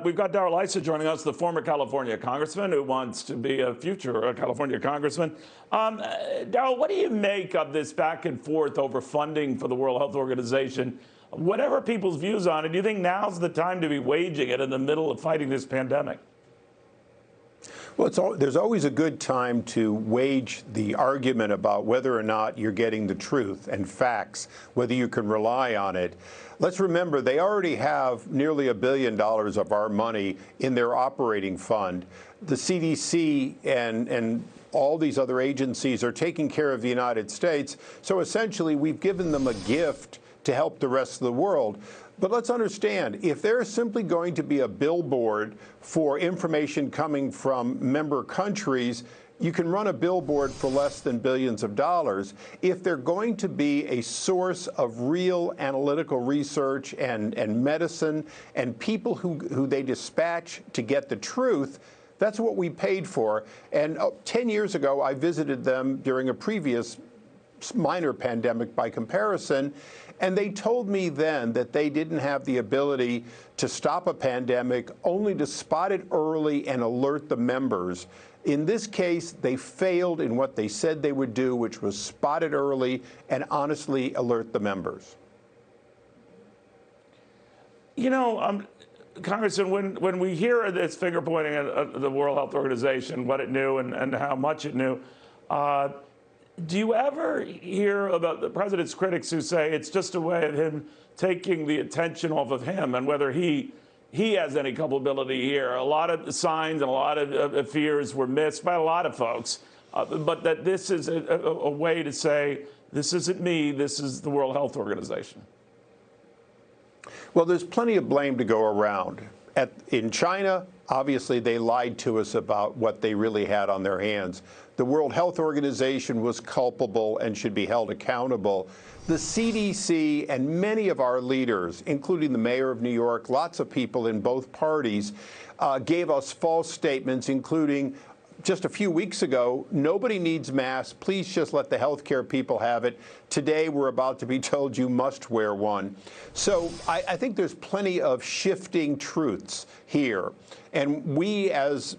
We've got Darrell Issa joining us, the former California congressman who wants to be a future California congressman. Darrell, what do you make of this back and forth over funding for the World Health Organization? Whatever people's views on it, do you think now's the time to be waging it in the middle of fighting this pandemic? Well, there's always a good time to wage the argument about whether or not you're getting the truth and facts, whether you can rely on it. Let's remember, they already have nearly $1 billion of our money in their operating fund. The CDC and all these other agencies are taking care of the United States. So essentially, we've given them a gift to help the rest of the world. But let's understand, if there's simply going to be a billboard for information coming from member countries, you can run a billboard for less than billions of dollars. If they're going to be a source of real analytical research and medicine and people who they dispatch to get the truth, that's what we paid for. And 10 years ago, I visited them during a previous minor pandemic by comparison, and they told me then that they didn't have the ability to stop a pandemic, only to spot it early and alert the members. In this case, they failed in what they said they would do, which was spot it early and honestly alert the members. You know, Congressman, when we hear this finger pointing at the World Health Organization, what it knew and how much it knew, do you ever hear about the president's critics who say it's just a way of him taking the attention off of him and whether he has any culpability here? A lot of signs and a lot of fears were missed by a lot of folks, but that this is a way to say, this isn't me, this is the World Health Organization. Well, there's plenty of blame to go around. In China, obviously, they lied to us about what they really had on their hands. The World Health Organization was culpable and should be held accountable. The CDC and many of our leaders, including the mayor of New York, lots of people in both parties, gave us false statements, including just a few weeks ago, nobody needs masks. Please just let the healthcare people have it. Today, we're about to be told you must wear one. So I think there's plenty of shifting truths here. And we as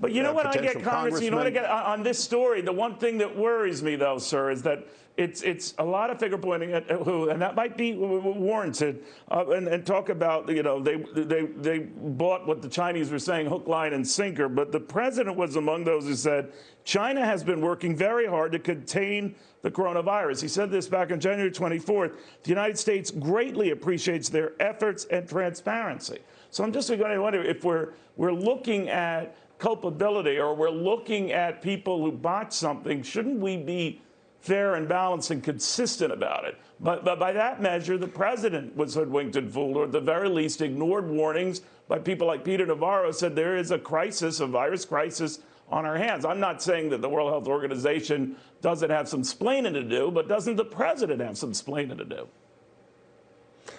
but you know what I get, Congressman, you know what I get on this story? The one thing that worries me, though, sir, is that it's a lot of finger pointing at who, and that might be warranted, and talk about, you know, they bought what the Chinese were saying, hook, line, and sinker. But the president was among those who said China has been working very hard to contain the coronavirus. He said this back on January 24th. The United States greatly appreciates their efforts and transparency. So I'm just going to wonder if we're looking at culpability or we're looking at people who botched something, shouldn't we be fair and balanced and consistent about it? But by that measure, the president was hoodwinked and fooled, or at the very least ignored warnings by people like Peter Navarro, said there is a crisis, a virus crisis on our hands. I'm not saying that the World Health Organization doesn't have some splaining to do, but doesn't the president have some splaining to do?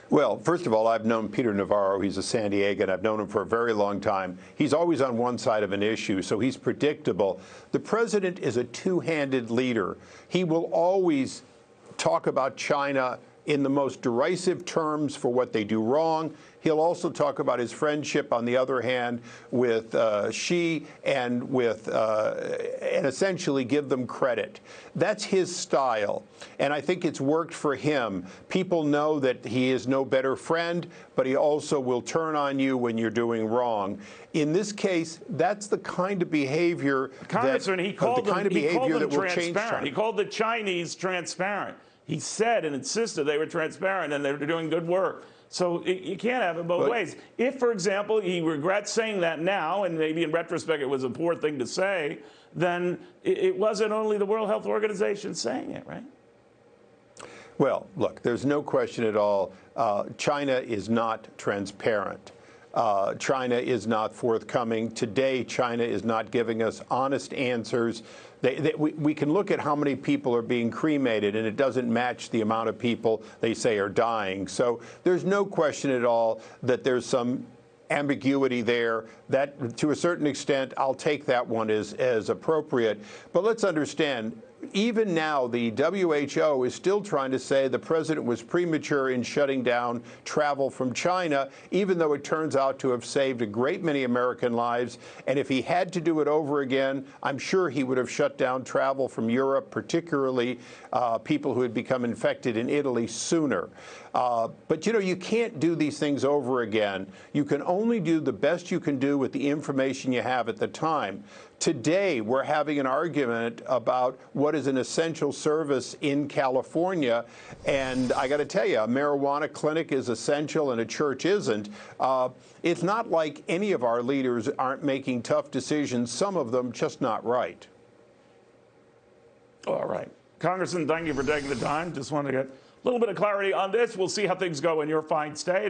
Well, first of all, I've known Peter Navarro. He's a San Diegan. I've known him for a very long time. He's always on one side of an issue, so he's predictable. The president is a two-handed leader. He will always talk about China in the most derisive terms for what they do wrong. He'll also talk about his friendship, on the other hand, with Xi and essentially give them credit. That's his style, and I think it's worked for him. People know that he is no better friend, but he also will turn on you when you're doing wrong. In this case, that's the kind of behavior Congressman, that he called them transparent. He called the Chinese transparent. He said and insisted they were transparent and they were doing good work. So you can't have it both ways. If, for example, he regrets saying that now, and maybe in retrospect it was a poor thing to say, then it wasn't only the World Health Organization saying it, right? Well, look, there's no question at all. China is not transparent. China is not forthcoming. Today, China is not giving us honest answers. We can look at how many people are being cremated, and it doesn't match the amount of people they say are dying. So there's no question at all that there's some ambiguity there. That, to a certain extent, I'll take that one as appropriate. But let's understand, even now, the WHO is still trying to say the president was premature in shutting down travel from China, even though it turns out to have saved a great many American lives. And if he had to do it over again, I'm sure he would have shut down travel from Europe, particularly people who had become infected in Italy sooner. But, you know, you can't do these things over again. You can only do the best you can do with the information you have at the time. Today, we're having an argument about what is an essential service in California. And I got to tell you, a marijuana clinic is essential and a church isn't. It's not like any of our leaders aren't making tough decisions, some of them just not right. All right. Congressman, thank you for taking the time. Just wanted to get a little bit of clarity on this. We'll see how things go in your fine state.